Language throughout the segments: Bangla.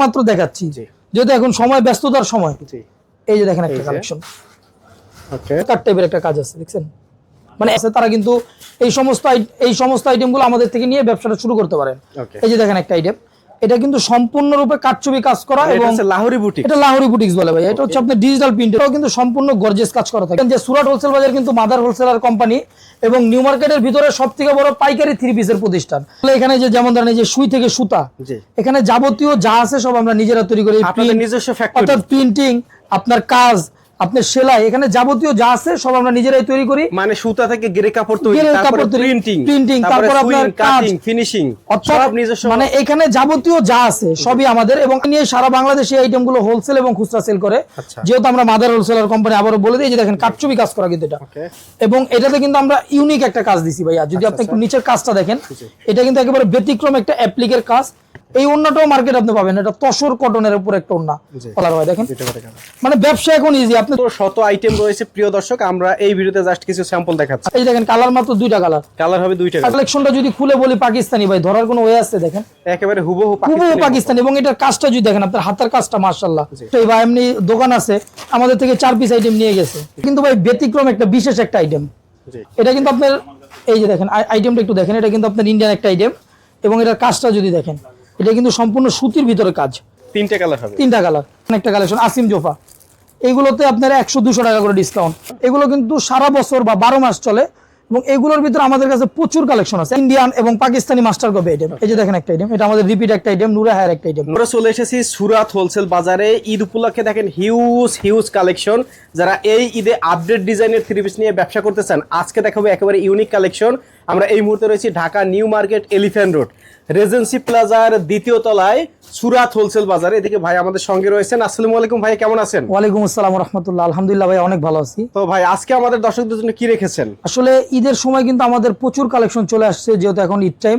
নামমাত্র দেখাচ্ছি, যেহেতু এখন সময় ব্যস্ততার সময়। এই যে দেখেন একটা কালেকশন, কাট টাইপের একটা কাজ আছে, দেখছেন? মানে তারা কিন্তু এই সমস্ত আইটেমগুলো আমাদের থেকে নিয়ে ব্যবসাটা শুরু করতে পারেন। এই যে দেখেন একটা আইটেম, এটা কিন্তু সম্পূর্ণরূপে কাটছবি কাজ করা, এবং লাহোরি বুটিক, এটা লাহোরি বুটিক্স বলে ভাই। এটা হচ্ছে আপনার ডিজিটাল প্রিন্ট, এটাও কিন্তু সম্পূর্ণ গর্জিয়াস কাজ করা থাকে। যে সুরাট হোলসেল বাজার কিন্তু মাদার হোলসেলার কোম্পানি এবং নিউ মার্কেটের ভিতরে সবথেকে বড় পাইকারি থ্রি পিসের প্রতিষ্ঠান। এখানে যে যেমন ধরেন যে সুই থেকে সুতা, এখানে যাবতীয় যা আছে সব আমরা নিজেরা তৈরি করি। নিজস্ব ফ্যাক্টরি, অর্থাৎ প্রিন্টিং, আপনার কাজ, আপনার সেলাই, এখানে যাবতীয় যা আছে সব আমরা নিজেরাই তৈরি করি। মানে সুতা থেকে গেরে কাপড় তৈরি, তারপরে প্রিন্টিং, তারপর আপনার কাটিং, ফিনিশিং, সব নিজস্ব। মানে এখানে যাবতীয় যা আছে সবই আমাদের, এবং নিয়ে সারা বাংলাদেশে এই আইটেমগুলো হোলসেল এবং খুচরা সেল করে। যেহেতু আমরা মাদার হোলসেলার কোম্পানি, আবারও বলে দিই যে দেখেন কাটছবি কাজ করা কিন্তু এটা, এবং এটাতে কিন্তু আমরা ইউনিক একটা কাজ দিছি ভাইয়া। যদি আপনি একটু নিচের কাজটা দেখেন, এটা কিন্তু একেবারে ব্যতিক্রম একটা অ্যাপ্লিকের কাজ। এই ওন্নাটাও মার্কেট আপনি পাবেন, এটা তসর কটনের উপর একটা ওন্না কালার হয়, দেখেন। মানে ব্যবসা এখন ইজি। আপনি তো শত আইটেম রয়েছে প্রিয় দর্শক, আমরা এই ভিডিওতে জাস্ট কিছু স্যাম্পল দেখাচ্ছি। এই দেখেন কালার মাত্র দুইটা কালার হবে দুইটা। কালেকশনটা যদি খুলে বলি পাকিস্তানি ভাই, ধরার কোনো ওয়ে আছে? দেখেন একেবারে হুবহু পাকিস্তানি, এবং এটার কাজটা যদি দেখেন, আপনার হাতের কাজটা মাশাআল্লাহ। এই ভাই এমনি দোকান আছে আমাদের থেকে 4 পিস আইটেম নিয়ে গেছে, কিন্তু ভাই ব্যতিক্রম একটা বিশেষ একটা আইটেম। এটা কিন্তু আপনার এই যে দেখেন আইটেমটা একটু দেখেন, এটা কিন্তু আপনার ইন্ডিয়ান একটা আইটেম, এবং এটার কাজটা যদি দেখেন, এটা কিন্তু সম্পূর্ণ সুতির ভিতরে কাজ। তিনটা কালার হবে, তিনটা কালার। একটা কালেকশন আসিম জোফা, এগুলোতে আপনার 100-200 টাকা করে ডিসকাউন্ট। এগুলো কিন্তু সারা বছর বা 12 মাস চলে, এবং এগুলোর ভিতরে আমাদের কাছে প্রচুর কালেকশন আছে, ইন্ডিয়ান এবং পাকিস্তানি মাস্টার কপি আইটেম। এই যে দেখেন একটা আইটেম, এটা আমাদের রিপিট একটা আইটেম, নুরা হায়ার একটা আইটেম। আমরা চলে এসেছি সুরাত হোলসেল বাজারে। ঈদ উপলক্ষে দেখেন হিউজ কালেকশন। যারা এই ঈদে আপডেট ডিজাইনের থ্রি পিস নিয়ে ব্যবসা করতে চান, আজকে দেখাবো একেবারে ইউনিক কালেকশন। আমরা এই মুহূর্তে রয়েছি Dhaka new market elephant road Regency প্লাজার দ্বিতীয় তলায় সুরাত হোলসেল বাজারে। এদিকে ভাই আমাদের সঙ্গে রয়েছেন। আসসালামু আলাইকুম ভাই, কেমন আছেন? ওয়ালাইকুম আসসালাম ওয়া রাহমাতুল্লাহ। আলহামদুলিল্লাহ ভাই, অনেক ভালো আছি। তো ভাই আজকে আমাদের দর্শকদের জন্য কি রেখেছেন? আসলে ঈদের সময় কিন্তু আমাদের প্রচুর কালেকশন চলে আসছে, যেহেতু এখন ঈদ টাইম।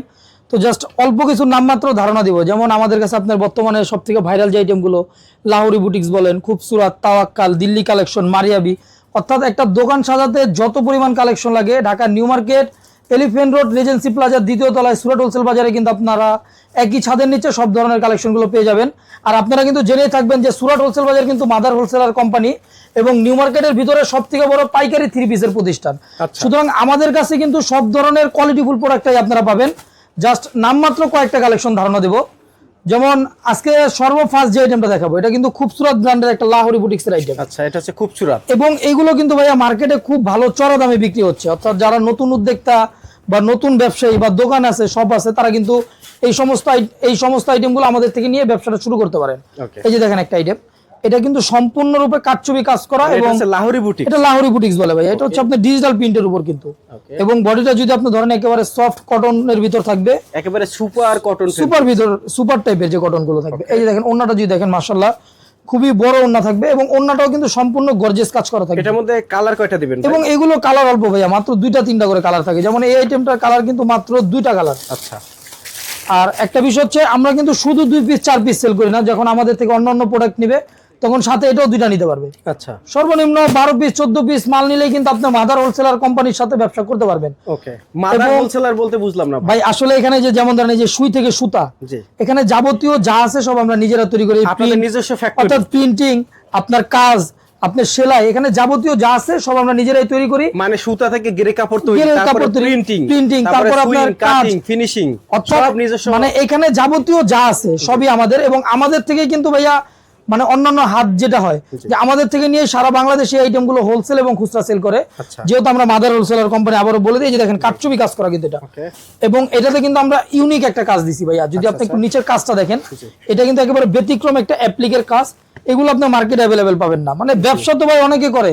তো জাস্ট অল্প কিছু নামমাত্র ধারণা দিব। যেমন আমাদের কাছে আপনার বর্তমানে সবথেকে ভাইরাল যে আইটেমগুলো, লাহোরি বুটিক্স বলেন, খুবসুরাত, তাওয়াক্কাল, দিল্লি কালেকশন, মারিয়াবি, অর্থাৎ একটা দোকান সাজাতে যত পরিমাণ কালেকশন লাগে, Dhaka new market elephant road Regency প্লাজার দ্বিতীয় তলায় সুরাট হোলসেল বাজারে কিন্তু আপনারা একই ছাদের নিচে সব ধরনের কালেকশনগুলো পেয়ে যাবেন। আর আপনারা কিন্তু জেনে থাকবেন যে সুরাট হোলসেল বাজার কিন্তু মাদার হোলসেলার কোম্পানি এবং নিউ মার্কেটের ভিতরে সবথেকে বড় পাইকারি থ্রি পিসের প্রতিষ্ঠান। সুতরাং আমাদের কাছে কিন্তু সব ধরনের কোয়ালিটিফুল প্রোডাক্টটাই আপনারা পাবেন। জাস্ট নামমাত্র কয়েকটা কালেকশন ধারণা দেব। যেমন আজকে সর্বফার্স্ট যে আইটেমটা দেখাবো, এটা কিন্তু খুবসুরাত ব্র্যান্ডের একটা লাহোরি বুটিক্সের আইটেম। আচ্ছা, এটা হচ্ছে খুবসুরাত, এবং এইগুলো কিন্তু ভাইয়া মার্কেটে খুব ভালো চড়া দামে বিক্রি হচ্ছে। অর্থাৎ যারা নতুন উদ্যোক্তা বা নতুন ব্যবসায়ী বা দোকান আছে, সব আছে, তারা কিন্তু এই সমস্ত আইটেমগুলো আমাদের থেকে নিয়ে ব্যবসাটা শুরু করতে পারেন। এই যে দেখেন একটা আইটেম, এটা কিন্তু সম্পূর্ণরূপে কাটছবি কাজ করা, এবং লাহোরি বুটিক, এটা লাহোরি বুটিক্স বলে ভাই। এটা হচ্ছে আপনার ডিজিটাল প্রিন্টের উপর কিন্তু, এবং বডিটা যদি আপনি ধরেন একেবারে সফট কটনের ভিতর থাকবে, একেবারে সুপার কটন, সুপার টাইপের যে কটন গুলো থাকবে। এই যে দেখেন ওন্নাটা যদি দেখেন, মাশাআল্লাহ খুবই বড় ওন্না থাকবে, এবং ওন্নাটাও কিন্তু সম্পূর্ণ গর্জিয়াস কাজ করা থাকবে। এটার মধ্যে কালার কয়টা দিবেন? এবং এগুলো কালার অল্প ভাইয়া, মাত্র 2-3টা করে কালার থাকে। যেমন এই আইটেমটার কালার কিন্তু মাত্র 2টা কালার। আচ্ছা, আর একটা বিষয় হচ্ছে, আমরা কিন্তু শুধু 2 পিস 4 পিস সেল করি না। যখন আমাদের থেকে অন্যান্য প্রোডাক্ট নিবে, তখন সাথে এটাও 2টা নিতে পারবে। আচ্ছা, সর্বনিম্ন 12 পিস 14 পিস মাল নিলেই কিন্তু আপনি মাদার হোলসেলার কোম্পানির সাথে ব্যবসা করতে পারবেন। ওকে, মাদার হোলসেলার বলতে বুঝলাম না ভাই। আসলে এখানে যে যেমন ধরেন যে সুই থেকে সুতা, এখানে যাবতীয় যা আছে সব আমরা নিজেরা তৈরি করি। আপনাদের নিজস্ব ফ্যাক্টরি, অর্থাৎ প্রিন্টিং, আপনার কাজ, আপনার সেলাই, এখানে যাবতীয় যা আছে সব আমরা নিজেরাই তৈরি করি। মানে সুতা থেকে গেরে কাপড় তৈরি, তারপরে প্রিন্টিং, তারপর আপনার কাটিং, ফিনিশিং, সব নিজস্ব। মানে এখানে যাবতীয় যা আছে সবই আমাদের, এবং আমাদের থেকেই কিন্তু ভাইয়া মানে অন্যান্য হাত যেটা হয়, যে আমাদের থেকে নিয়ে সারা বাংলাদেশে এই আইটেমগুলো হোলসেল এবং খুচরা সেল করে। যেহেতু আমরা মাদার হোলসেলার কোম্পানি, আবারও বলে দিই যে দেখেন কাটছবি কাজ করা কিন্তু এটা, এবং এটাতে কিন্তু আমরা ইউনিক একটা কাজ দিছি ভাইয়া। যদি আপনি একটু নিচের কাজটা দেখেন, এটা কিন্তু একেবারে ব্যতিক্রম একটা অ্যাপ্লিকের কাজ। এগুলো আপনার মার্কেটে অ্যাভেলেবেল পাবেন না। মানে ব্যবসা তো ভাই অনেকে করে,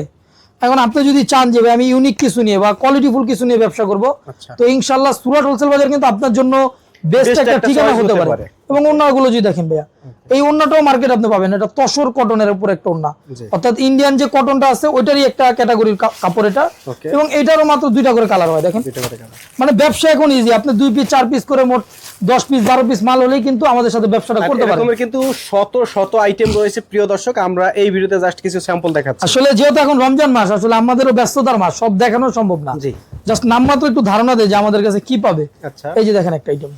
এখন আপনি যদি চান যে ভাই আমি ইউনিক কিছু নিয়ে বা কোয়ালিটিফুল কিছু নিয়ে ব্যবসা করব, তো ইনশাআল্লাহ সুরাট হোলসেল বাজার কিন্তু আপনার জন্য বেস্ট একটা ঠিকানা হতে পারে। এবং ওন্নাগুলো যদি দেখেন ভাইয়া, এই ওন্নাটাও মার্কেট আপনি পাবেন, এটা তসর কটনের উপর একটা ওন্না, অর্থাৎ ইন্ডিয়ান যে কটনটা আছে ওইটারই একটা ক্যাটাগরির কাপড় এটা, এবং এটারও মাত্র 2টা করে কালার হয়। দেখেন মানে ব্যবসা এখন ইজি। আপনি 2 পিস 4 পিস করে মোট 10 পিস 12 পিস মাল হলেই কিন্তু আমাদের সাথে ব্যবসাটা করতে পারেন। এরকম কিন্তু শত আইটেম রয়েছে প্রিয় দর্শক, আমরা এই ভিডিওতে জাস্ট কিছু স্যাম্পল দেখাচ্ছি। আসলে যেহেতু এখন রমজান মাস, আসলে আমাদেরও ব্যস্ততার মাস, সব দেখানো সম্ভব না। জাস্ট নামমাত্র একটু ধারণা দেয় যে আমাদের কাছে কি পাবে। এই যে দেখেন একটা আইটেম,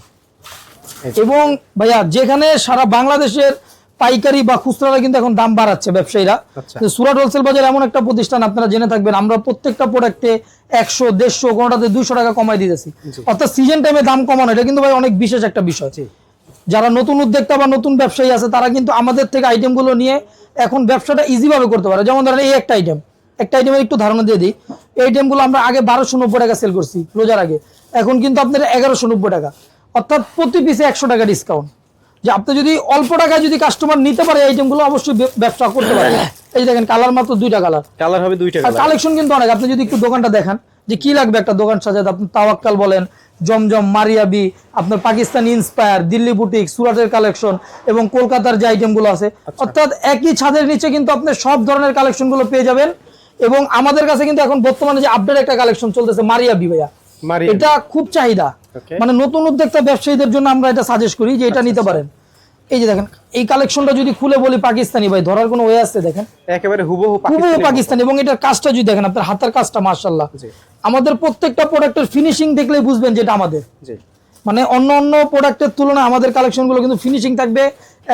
এবং ভাইয়া যেখানে সারা বাংলাদেশের পাইকারি বা খুচরা কিন্তু এখন দাম বাড়াচ্ছে ব্যবসায়ীরা। আচ্ছা। তো সুরাট হোলসেল বাজার এমন একটা প্রতিষ্ঠান, আপনারা জেনে থাকবেন আমরা প্রত্যেকটা প্রোডাক্টে 100, 150, কোনোটাতে 200 টাকা কমাই দিতেছি। অর্থাৎ সিজন টাইমে দাম কমানো, এটা কিন্তু ভাই অনেক বিশেষ একটা বিষয়। যারা নতুন উদ্যোক্তা বা নতুন ব্যবসায়ী আছে তারা কিন্তু আমাদের থেকে আইটেমগুলো নিয়ে এখন ব্যবসাটা ইজি ভাবে করতে পারে। যেমন ধরেন এই একটা আইটেমের একটু ধারণা দিয়ে দিই। এই আইটেমগুলো আমরা আগে 1290 টাকা সেল করছি রোজার আগে, এখন কিন্তু আপনার 1190 টাকা, অর্থাৎ প্রতি পিসে 100 টাকা ডিসকাউন্ট। যে আপনি যদি অল্প টাকায় যদি কাস্টমার নিতে পারে এই আইটেমগুলো, অবশ্যই ব্যবসা করতে পারে। এই দেখেন কালার মাত্র 2টা কালার হবে 2টা আর কালেকশন কিন্তু অনেক। আপনি যদি একটু দোকানটা দেখান যে কি লাগবে একটা দোকান সাজাতে, আপনি তাওয়াক্কাল বলেন, জমজম, মারিয়াবি, আপনার পাকিস্তানি ইন্সপায়ার, দিল্লি বুটিক, সুরাটের কালেকশন এবং কলকাতার যে আইটেমগুলো আছে, অর্থাৎ একই ছাদের নিচে কিন্তু আপনি সব ধরনের কালেকশনগুলো পেয়ে যাবেন। এবং আমাদের কাছে কিন্তু এখন বর্তমানে যে আপডেট একটা কালেকশন চলতেছে মারিয়াবি ভাইয়া, এটা খুব চাহিদা। মানে নতুন উদ্যোক্তা ব্যবসায়ীদের জন্য আমরা এটা সাজেস্ট করি যে এটা নিতে পারেন। এই যে দেখেন এই কালেকশনটা যদি খুলে বলি পাকিস্তানি ভাই, ধরার কোনো ওয়ে আছে? দেখেন একেবারে হুবহু পাকিস্তানি। এবং এটার কাজটা যদি দেখেন, আপনার হাতের কাজটা মাশাআল্লাহ। আমাদের প্রত্যেকটা প্রোডাক্টের ফিনিশিং দেখলেই বুঝবেন যেটা আমাদের। মানে অন্য প্রোডাক্টের তুলনায় আমাদের কালেকশনগুলো কিন্তু ফিনিশিং থাকবে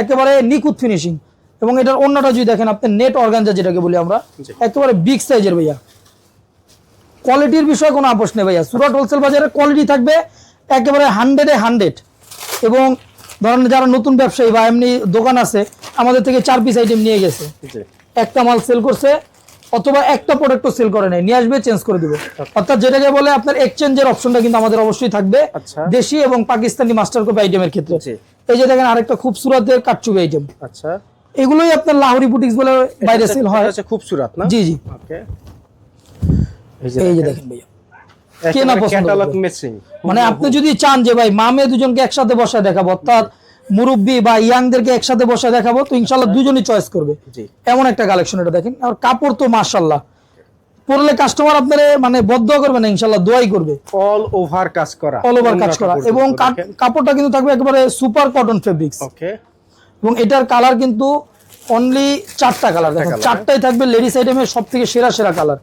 একেবারে নিখুঁত ফিনিশিং। এবং এটার অন্যটা যদি দেখেন, আপনার নেট অর্গানজা যেটাকে বলি আমরা, একেবারে বিগ সাইজের ভাইয়া। কোয়ালিটির বিষয়ে কোনো আপোষ নেই ভাইয়া, সুরাট হোলসেল বাজারে কোয়ালিটি থাকবে একেবারে 100-এ 100। এবং ধরেন যারা নতুন ব্যবসায়ী বা এমনি দোকান আছে, আমাদের থেকে 4 পিস আইটেম নিয়ে গেছে, একটা মাল সেল করছে অথবা একটা প্রোডাক্টও সেল করে নাই, নিয়ে আসবে চেঞ্জ করে দিবে। অর্থাৎ যেটাকে বলে আপনার এক্সচেঞ্জের অপশনটা কিন্তু আমাদের অবশ্যই থাকবে দেশি এবং পাকিস্তানি মাস্টার কপি আইটেমের ক্ষেত্রে। এই যে দেখেন আরেকটা খুবসুরতের কাটচুপি আইটেম। আচ্ছা, এগুলোই আপনার লাহোরি বুটিক্স বলে বাইরে সেল হয়। আচ্ছা, খুবসুরত না? জি জি। ওকে, এই যে দেখেন ভাইয়া, কে না পছন্দ ক্যাটালগ করবে? ম্যাচিং। মানে আপনি যদি চান যে ভাই মা মেয়ে দুজনকে একসাথে বসায় দেখাবো, অর্থাৎ মুরব্বি বা ইয়াংদেরকে একসাথে বসায় দেখাবো, তো ইনশাআল্লাহ দুজনই চয়েস করবে। এমন একটা কালেকশন এটা দেখেন। আর কাপড় তো মাশাআল্লাহ, পরলে কাস্টমার আপনারে মানে বদদোয়া করবে না, ইনশাআল্লাহ দোয়াই করবে। অল ওভার কাজ করা, এবং কাপড়টা কিন্তু থাকবে একেবারে সুপার কটন ফেব্রিক্স। ওকে। এবং এটার কালার কিন্তু অনলি 4টা কালার, দেখেন 4টাই থাকবে লেডিস আইটেমের সবথেকে সেরা কালার।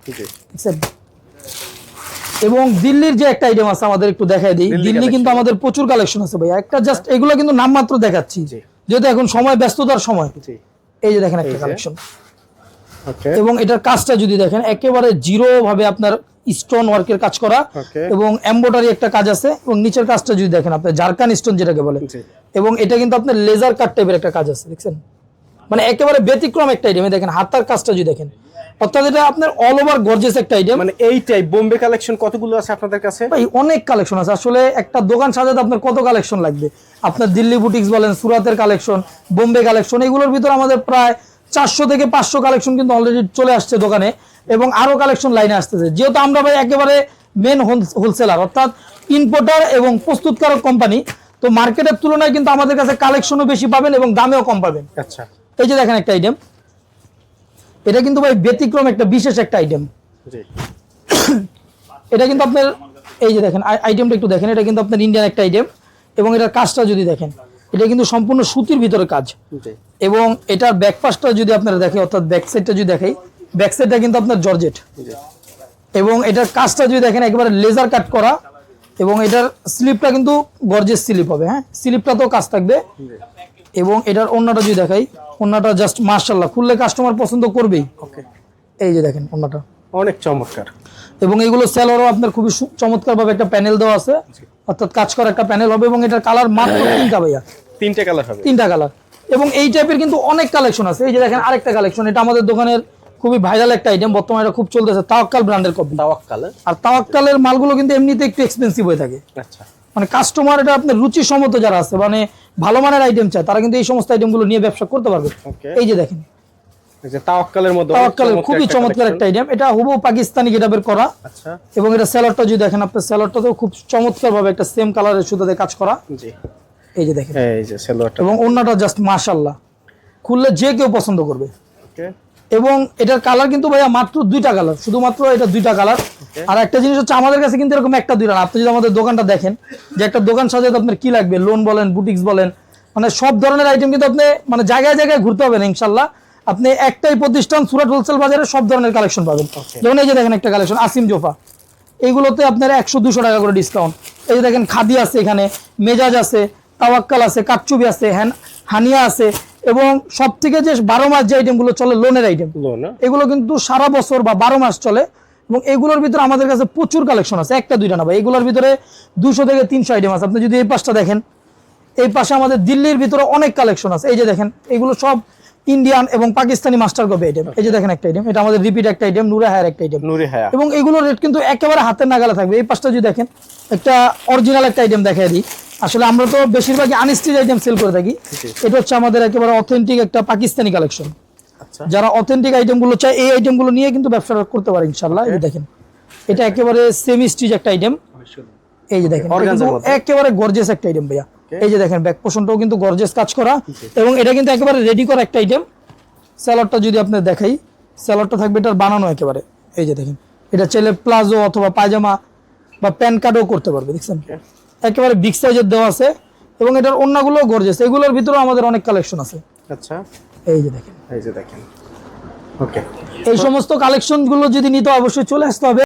এবং দিল্লির যে একটা আইটেম আছে আমাদের একটু দেখাই দিই। দিল্লি কিন্তু আমাদের প্রচুর কালেকশন আছে ভাইয়া, একটা জাস্ট এগুলো কিন্তু নামমাত্র দেখাচ্ছি যেহেতু এখন সময় ব্যস্ততার সময়। এই যে দেখেন একটা কালেকশন। এবং এটার কাজটা যদি দেখেন একেবারে জিরো ভাবে আপনার স্টোন ওয়ার্কের কাজ করা এবং এমব্রয়ডারি একটা কাজ আছে। এবং নিচের কাজটা যদি দেখেন আপনার জারকান স্টোন যেটাকে বলে, এবং এটা কিন্তু আপনার লেজার কাট টাইপের একটা কাজ আছে, দেখছেন? মানে একেবারে ব্যতিক্রম একটা আইটেম। দেখেন হাতার কাজটা যদি দেখেন, অর্থাৎ এটা আপনার অল ওভার গর্জিয়াস একটা আইটেম। মানে এই টাইপ বোম্বে কালেকশন কতগুলো আছে আপনাদের কাছে? ভাই অনেক কালেকশন আছে, আসলে একটা দোকান সাজাতে আপনার কত কালেকশন লাগবে। আপনার দিল্লি বুটিক্স বলেন, সুরাতের কালেকশন, বোম্বে কালেকশন, এগুলোর ভিতর আমাদের প্রায় 400 থেকে 500 কালেকশন কিন্তু অলরেডি চলে আসছে দোকানে, এবং আরো কালেকশন লাইনে আসতেছে। যেহেতু আমরা ভাই একেবারে মেন হোলসেলার, অর্থাৎ ইম্পোর্টার এবং প্রস্তুতকারক কোম্পানি, তো মার্কেটের তুলনায় কিন্তু আমাদের কাছে কালেকশনও বেশি পাবেন এবং দামেও কম পাবেন। আচ্ছা, এই যে দেখেন একটা আইটেম, এটা কিন্তু ভাই ব্যতিক্রম একটা বিশেষ একটা আইটেম। এটা কিন্তু আপনার এই যে দেখেন আইটেমটা একটু দেখেন, এটা কিন্তু আপনার ইন্ডিয়ান একটা আইটেম। এবং এটার কাজটা যদি দেখেন, এটা কিন্তু সম্পূর্ণ সুতির ভিতরে কাজ। এবং এটার ব্যাক পাশটা যদি আপনারা দেখেন, অর্থাৎ ব্যাক সাইডটা যদি দেখাই, ব্যাক সাইডটা কিন্তু আপনার জর্জেট। এবং এটার কাজটা যদি দেখেন একেবারে লেজার কাট করা। এবং এটার স্লিপটা কিন্তু গর্জিয়াস স্লিপ হবে, হ্যাঁ স্লিপটাতেও কাজ থাকবে। এবং এটার ওন্নাটা যদি দেখাই, ওন্নাটা জাস্ট মাশাআল্লাহ, খুললে কাস্টমার পছন্দ করবেই। এই যে দেখেন ওন্নাটা অনেক চমৎকার। এবং এগুলো সেলরও আপনার খুবই চমৎকার ভাবে একটা প্যানেল দেওয়া আছে, অর্থাৎ কাজ করা একটা প্যানেল হবে। এবং এটার কালার মাত্র 3টা ভাইয়া, 3টা কালার হবে, 3টা কালার। এবং এই টাইপের কিন্তু অনেক কালেকশন আছে। এই যে দেখেন আরেকটা কালেকশন, এটা আমাদের দোকানের খুবই ভাইরাল একটা আইটেম, বর্তমানে এটা খুব চলতেছে, তাওয়াক্কাল ব্র্যান্ডের কপি। আর তাওয়াক্কালের মালগুলো কিন্তু এমনিতে একটু এক্সপেন্সিভ হয়ে থাকে। আচ্ছা, মানে কাস্টমার এটা আপনার রুচিসম্মত যারা আছে, মানে ভালো মানের আইটেম চায়, তারা কিন্তু এই সমস্ত আইটেমগুলো নিয়ে ব্যবসা করতে পারবে। এই যে দেখেন তাওয়াক্কালের মধ্যে খুবই চমৎকার একটা আইটেম, এটা হুবহু পাকিস্তানি গেটাবের করা। আচ্ছা, এবং এটা সেলরটা যদি দেখেন, আপনার সেলরটাতেও খুব চমৎকার ভাবে একটা সেম কালারের সুতাতে কাজ করা। জি, এই যে দেখেন, এই যে সেলরটা। এবং ওন্নাটা জাস্ট মাশাআল্লাহ, খুললে যে কেউ পছন্দ করবে। ওকে। এবং এটার কালার কিন্তু ভাইয়া মাত্র 2টা কালার, শুধুমাত্র এটা 2টা কালার। আর একটা জিনিস হচ্ছে আমাদের কাছে কিন্তু এরকম একটা 2টা না। আপনি যদি আমাদের দোকানটা দেখেন, যে একটা দোকান সাজাতে আপনার কি লাগবে, লোন বলেন, বুটিক্স বলেন, মানে সব ধরনের আইটেম কিন্তু আপনি মানে জায়গায় জায়গায় ঘুরতে হবে না ইনশাআল্লাহ। আপনি একটাই প্রতিষ্ঠান সুরাট হোলসেল বাজারে সব ধরনের কালেকশন পাবেন। যেমন এই যে দেখেন একটা কালেকশন আসিম জোফা, এইগুলোতে আপনার 100-200 টাকা করে ডিসকাউন্ট। এই যে দেখেন খাদি আছে, এখানে মেজাজ আছে, তাওয়াক্কাল আছে, কাটচুবি আছে, হানিয়া আছে, এবং সব থেকে যে 12 মাস যে আইটেমগুলো চলে লোনের আইটেম, এগুলো কিন্তু সারা বছর বা 12 মাস চলে এবং এগুলোর ভিতরে আমাদের কাছে প্রচুর কালেকশন আছে, একটা দুইটা না ভাই, এগুলোর ভিতরে 200 থেকে 300 আইটেম আছে। আপনি যদি এই পাশটা দেখেন, এই পাশে আমাদের দিল্লির ভিতরে অনেক কালেকশন আছে। এই যে দেখেন, এগুলো সব ইন্ডিয়ান এবং পাকিস্তানি মাস্টার কপি আইটেম। এই যে দেখেন একটা আইটেম, এটা আমাদের রিপিট একটা আইটেম, নুরে হায়ার একটা আইটেম, এবং এগুলোর রেট কিন্তু একেবারে হাতের নাগালে থাকবে। এই পাশটা যদি দেখেন, একটা অরিজিনাল একটা আইটেম দেখাই দিই। আসলে আমরা তো বেশিরভাগই আনস্টিচ আইটেম সেল করে থাকি, এটা হচ্ছে আমাদের একেবারে অথেন্টিক একটা পাকিস্তানি কালেকশন। যারা অথেন্টিক আইটেম গুলো চায় এই আইটেম গুলো নিয়ে কিন্তু ব্যবসা করতে পারে ইনশাআল্লাহ। এই দেখেন, এটা একেবারে সেমি স্টিচ একটা আইটেম। এই যে দেখেন, একেবারে গর্জিয়াস একটা আইটেম ভাইয়া। এই যে দেখেন, ব্যাক পোর্শনটাও কিন্তু গর্জিয়াস কাজ করা, এবং এটা কিন্তু একেবারে রেডি করা একটা আইটেম। স্যালাডটা যদি আপনার দেখাই, স্যালাডটা থাকবে এটার বানানো একেবারে। এই যে দেখেন, এটা চাইলে প্লাজো অথবা পায়জামা বা প্যান্ট কাটও করতে পারবে। দেখছেন, একেবারে বিগ সাইজের দেওয়া আছে, এবং এটার ওন্নাগুলো গর্জিয়াস। এগুলোর ভিতরেও আমাদের অনেক কালেকশন আছে। আচ্ছা, এই যে দেখেন, ওকে, এই সমস্ত কালেকশন গুলো যদি নিতে অবশ্যই চলে আসতে হবে